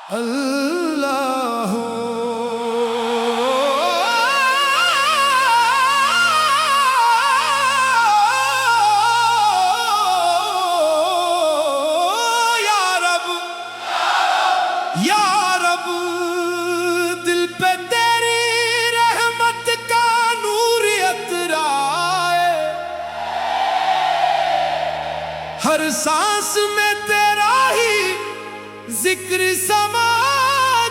अल्लाह या रब दिल पे तेरी रहमत का नूर अतराए, हर सांस में तेरा ही जिक्र समा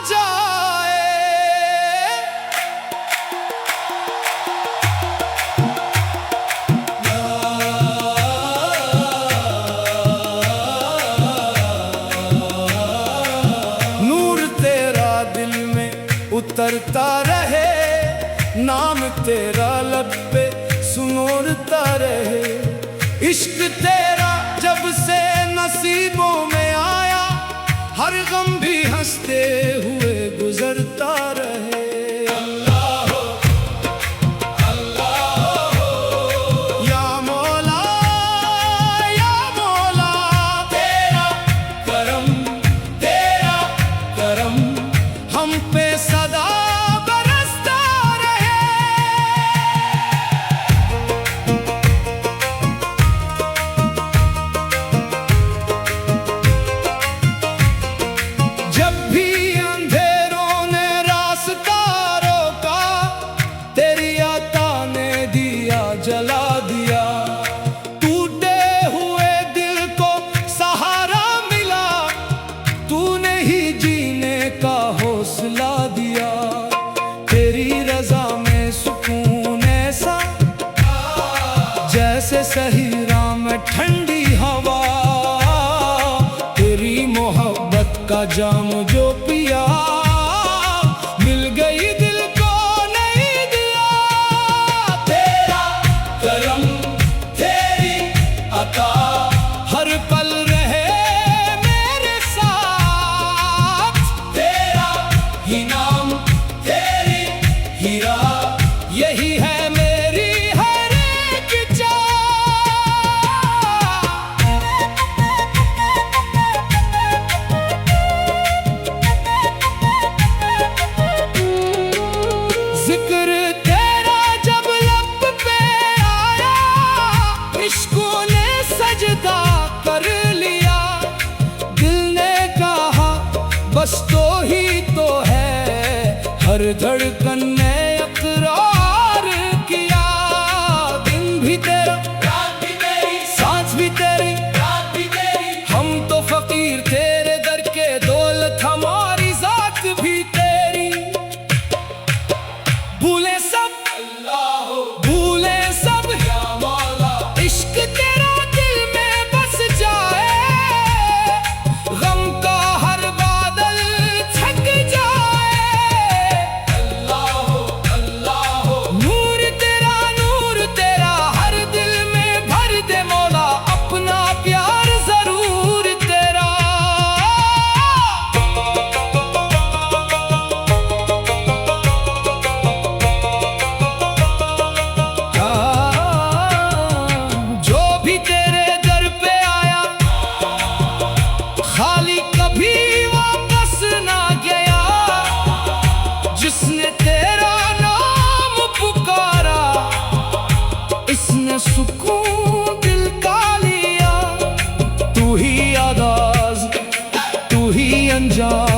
जाए। नूर तेरा दिल में उतरता रहे, नाम तेरा लब पे सुनोरता रहे। इश्क तेरा जब से नसीबों में आया, हर गम भी हंसते हुए गुजरता रहे। अल्लाह अल्लाह या मौला तेरा करम हम पे सदा बरसता रहे। जब भी अंधेरों ने रास्ता रोका, तेरी आता ने दिया जला दिया। टूटे हुए दिल को सहारा मिला, तूने ही जीने का हौसला दिया। तेरी रजा में सुकून ऐसा, जैसे सहीरा में ठंडी हवा। तेरी मोहब्बत का जाम जो पिया, मिल गई दिल को नई दिया। तेरा करम तेरी अता हर पल रहे मेरे साथ। तेरा ही नाम तेरी हीरा, यही है मेरी हर एक जिक्र तेरा जब लब पे आया, इश्कों ने सजदा कर लिया। दिल ने कहा बस तो ही तो है, हर धड़कन ने इकरार किया। दिन भी तेरा रात भी तेरी, सांस भी तेरी रात भी तेरी। हम तो फकीर तेरे दर के, दौलत हमारी जात भी तेरी। भूले सब अल्लाह, भूले सब या मौला, इश्क तेरा दिल में बस जाए। गम का हर बादल छक जाए। अल्लाह नूर तेरा हर दिल में भर दे मौला, अपना प्यार जरूर तेरा। जो भी तेरे दर पे आया, खाली कभी वापस ना गया। जिसने तेरा नाम पुकारा, इसने सुकून दिल का लिया। तू ही आगाज, तू ही अंजाम,